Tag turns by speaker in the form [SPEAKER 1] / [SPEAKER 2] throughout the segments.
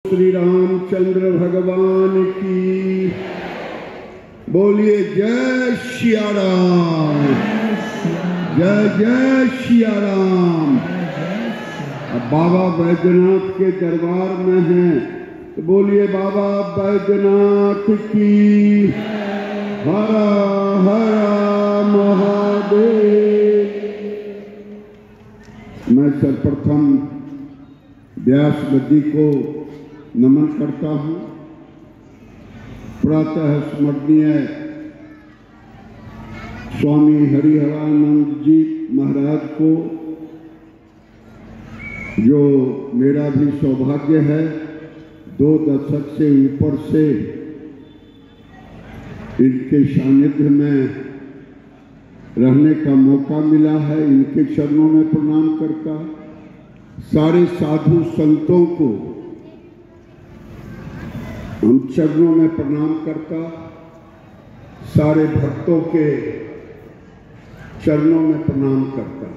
[SPEAKER 1] श्री रामचंद्र भगवान की बोलिए। जय सिया राम, जय जय सिया राम। अब बाबा बैद्यनाथ के दरबार में हैं तो बोलिए बाबा बैद्यनाथ की हर हर महादेव। मैं सर्वप्रथम व्यास गद्दी को नमन करता हूँ। प्रातः स्मरणीय स्वामी हरिहरानंद जी महाराज को, जो मेरा भी सौभाग्य है 2 दशक से ऊपर से इनके सानिध्य में रहने का मौका मिला है, इनके चरणों में प्रणाम करता। सारे साधु संतों को हम चरणों में प्रणाम करता। सारे भक्तों के चरणों में प्रणाम करता।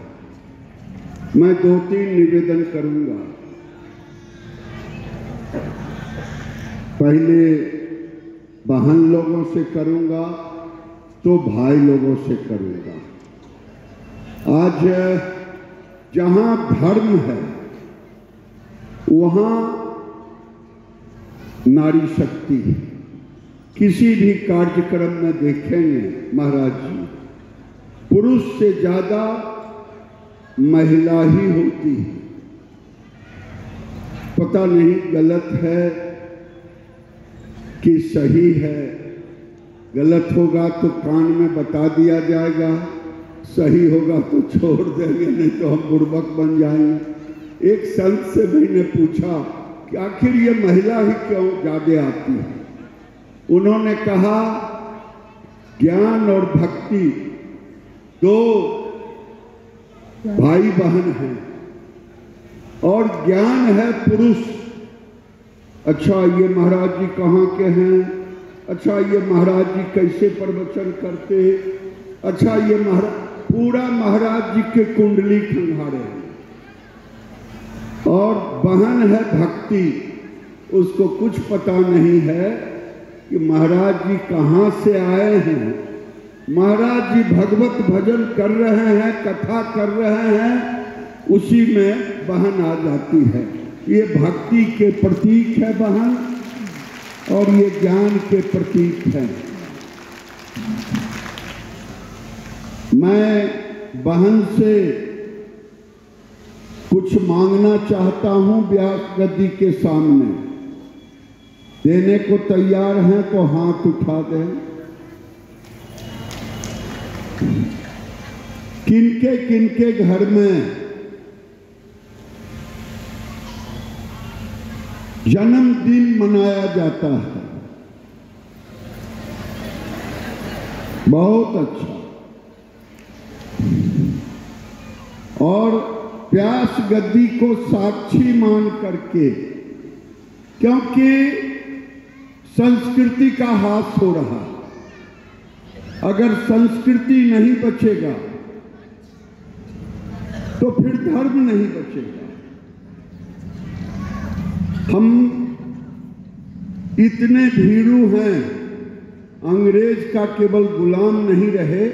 [SPEAKER 1] मैं 2-3 निवेदन करूंगा। पहले बहन लोगों से करूंगा तो भाई लोगों से करूंगा। आज जहां धर्म है वहां नारी शक्ति है। किसी भी कार्यक्रम में देखेंगे महाराज जी, पुरुष से ज्यादा महिला ही होती है। पता नहीं गलत है कि सही है। गलत होगा तो कान में बता दिया जाएगा, सही होगा तो छोड़ देंगे, नहीं तो हम बुर्बक बन जाएंगे। एक संत से मैंने पूछा कि आखिर ये महिला ही क्यों ज्यादा आती है। उन्होंने कहा ज्ञान और भक्ति 2 भाई बहन हैं और ज्ञान है पुरुष। अच्छा ये महाराज जी कहाँ के हैं, अच्छा ये महाराज जी कैसे प्रवचन करते, अच्छा ये महाराज, पूरा महाराज जी के कुंडली खंगारे हैं। और बहन है भक्ति, उसको कुछ पता नहीं है कि महाराज जी कहाँ से आए हैं। महाराज जी भगवत भजन कर रहे हैं, कथा कर रहे हैं, उसी में बहन आ जाती है। ये भक्ति के प्रतीक है बहन, और ये ज्ञान के प्रतीक है। मैं बहन से कुछ मांगना चाहता हूं व्यास गद्दी के सामने। देने को तैयार हैं तो हाथ उठा दें। किनके किनके घर में जन्मदिन मनाया जाता है? बहुत अच्छा। और व्यास गद्दी को साक्षी मान करके, क्योंकि संस्कृति का हास हो रहा है। अगर संस्कृति नहीं बचेगा तो फिर धर्म नहीं बचेगा। हम इतने भीरू हैं, अंग्रेज का केवल गुलाम नहीं रहे,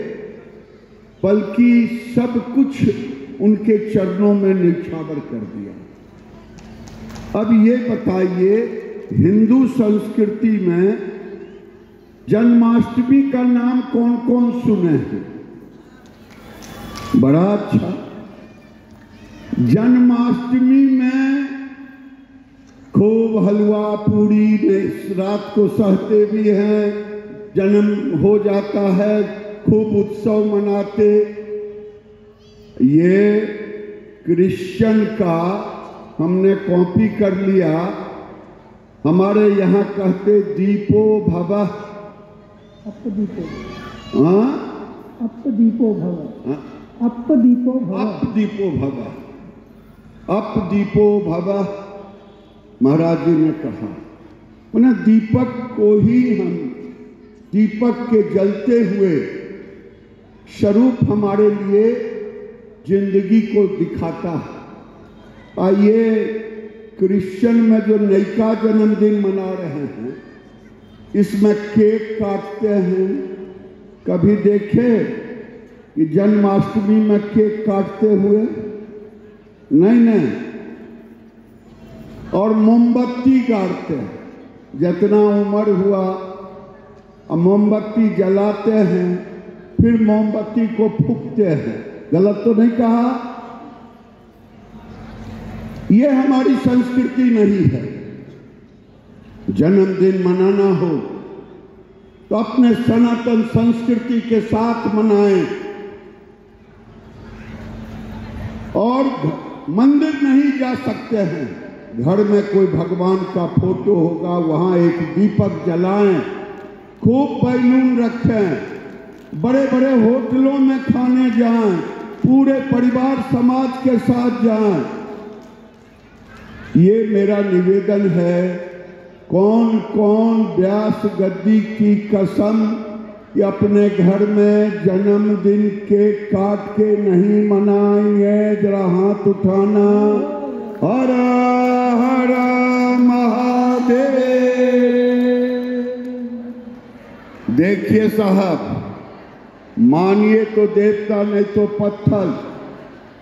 [SPEAKER 1] बल्कि सब कुछ उनके चरणों में निछावर कर दिया। अब ये बताइए, हिंदू संस्कृति में जन्माष्टमी का नाम कौन कौन सुने हैं? बड़ा अच्छा। जन्माष्टमी में खूब हलवा पूड़ी रात को सहते भी हैं, जन्म हो जाता है, खूब उत्सव मनाते। ये क्रिश्चियन का हमने कॉपी कर लिया। हमारे यहाँ कहते दीपो भवः,
[SPEAKER 2] अपदीपो,
[SPEAKER 1] हाँ
[SPEAKER 2] अपदीपो भवः, अपदीपो भवः,
[SPEAKER 1] अपदीपो भवः, अपदीपो भवः। महाराज जी ने कहा उन्हें दीपक को ही हम, दीपक के जलते हुए स्वरूप हमारे लिए जिंदगी को दिखाता है। आइए क्रिश्चियन में जो नयका जन्मदिन मना रहे हैं, इसमें केक काटते हैं। कभी देखे कि जन्माष्टमी में केक काटते हुए? नहीं। और मोमबत्ती गाड़ते हैं। जितना उम्र हुआ मोमबत्ती जलाते हैं, फिर मोमबत्ती को फूंकते हैं। गलत तो नहीं कहा? ये हमारी संस्कृति नहीं है। जन्मदिन मनाना हो तो अपने सनातन संस्कृति के साथ मनाएं। और मंदिर नहीं जा सकते हैं, घर में कोई भगवान का फोटो होगा, वहां एक दीपक जलाएं, खूब बैलून रखें, बड़े बड़े होटलों में खाने जाएं, पूरे परिवार समाज के साथ जाएं। ये मेरा निवेदन है। कौन कौन व्यास गद्दी की कसम कि अपने घर में जन्मदिन केक काट के नहीं मनाएंगे? जरा हाथ उठाना। हर हर महादेव। देखिए साहब, मानिए तो देवता, नहीं तो पत्थर।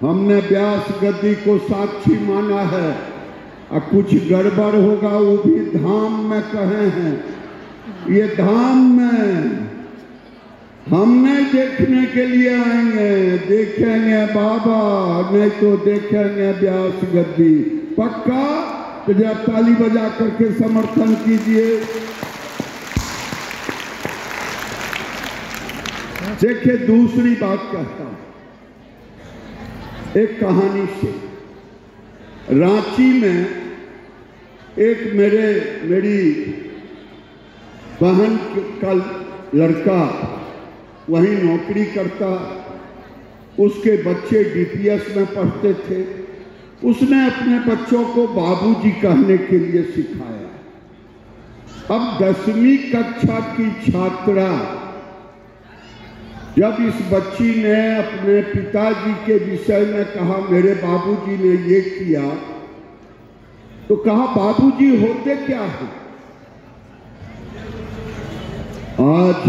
[SPEAKER 1] हमने व्यास गद्दी को साक्षी माना है। और कुछ गड़बड़ होगा वो भी धाम में कहे हैं। ये धाम में हम नहीं देखने के लिए आएंगे, देखेंगे बाबा, नहीं तो देखेंगे व्यास गद्दी। पक्का? तो जब ताली बजा करके समर्थन कीजिए। देखिए, दूसरी बात कहता हूं, एक कहानी से। रांची में एक मेरी बहन का लड़का वहीं नौकरी करता। उसके बच्चे डीपीएस में पढ़ते थे। उसने अपने बच्चों को बाबूजी कहने के लिए सिखाया। अब 10वीं कक्षा की छात्रा जब इस बच्ची ने अपने पिताजी के विषय में कहा, मेरे बाबूजी ने ये किया, तो कहा बाबूजी होते क्या है? आज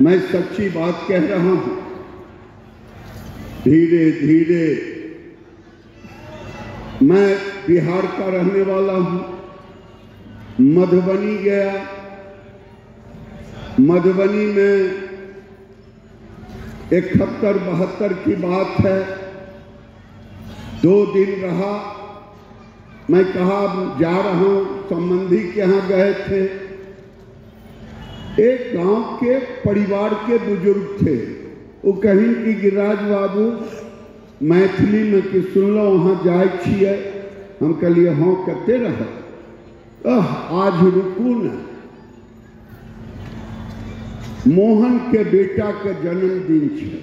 [SPEAKER 1] मैं सच्ची बात कह रहा हूं। धीरे धीरे, मैं बिहार का रहने वाला हूं। मधुबनी गया। मधुबनी में 71-72 की बात है। 2 दिन रहा। मैं कहा जा रहा हूं, संबंधी के यहाँ गए थे। एक गांव के परिवार के बुजुर्ग थे। वो कहीं कि गिरिराज बाबू मैथिली में कि सुन लो वहां जाए छिए। हम कहलिए हाँ, कहते रहे। आज रुकू न। मोहन के बेटा के जन्मदिन है।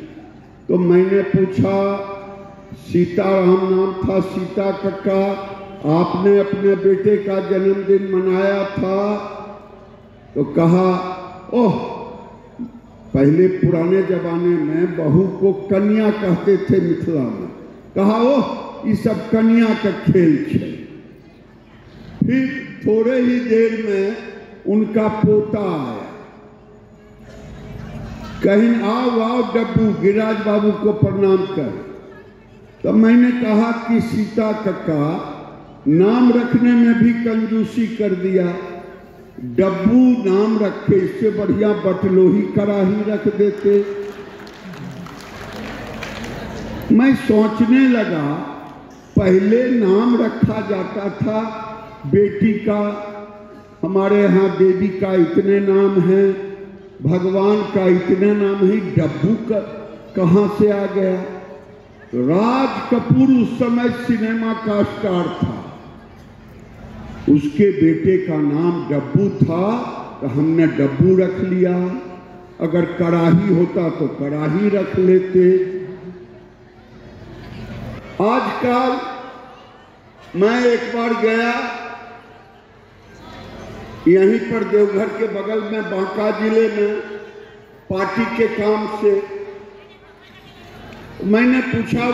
[SPEAKER 1] तो मैंने पूछा, सीताराम नाम था, सीता कक्का, आपने अपने बेटे का जन्मदिन मनाया था? तो कहा, ओह, पहले पुराने जमाने में बहू को कन्या कहते थे मिथिला में। कहा, ओह, ये सब कन्या का खेल है। फिर थोड़े ही देर में उनका पोता आया। कहीं आओ आओ डब्बू, गिरिराज बाबू को प्रणाम कर। तो मैंने कहा कि सीता कक्का नाम रखने में भी कंजूसी कर दिया। डब्बू नाम रखे, इससे बढ़िया बटलोही कराही रख देते। मैं सोचने लगा, पहले नाम रखा जाता था बेटी का, हमारे यहाँ देवी का इतने नाम है, भगवान का इतने नाम है, डब्बू का कहाँ से आ गया? राज कपूर उस समय सिनेमा का स्टार था। उसके बेटे का नाम डब्बू था, तो हमने डब्बू रख लिया। अगर कराही होता तो कराही रख लेते। आजकल मैं एक बार गया, यहीं पर देवघर के बगल में बांका जिले में पार्टी के काम से। मैंने पूछा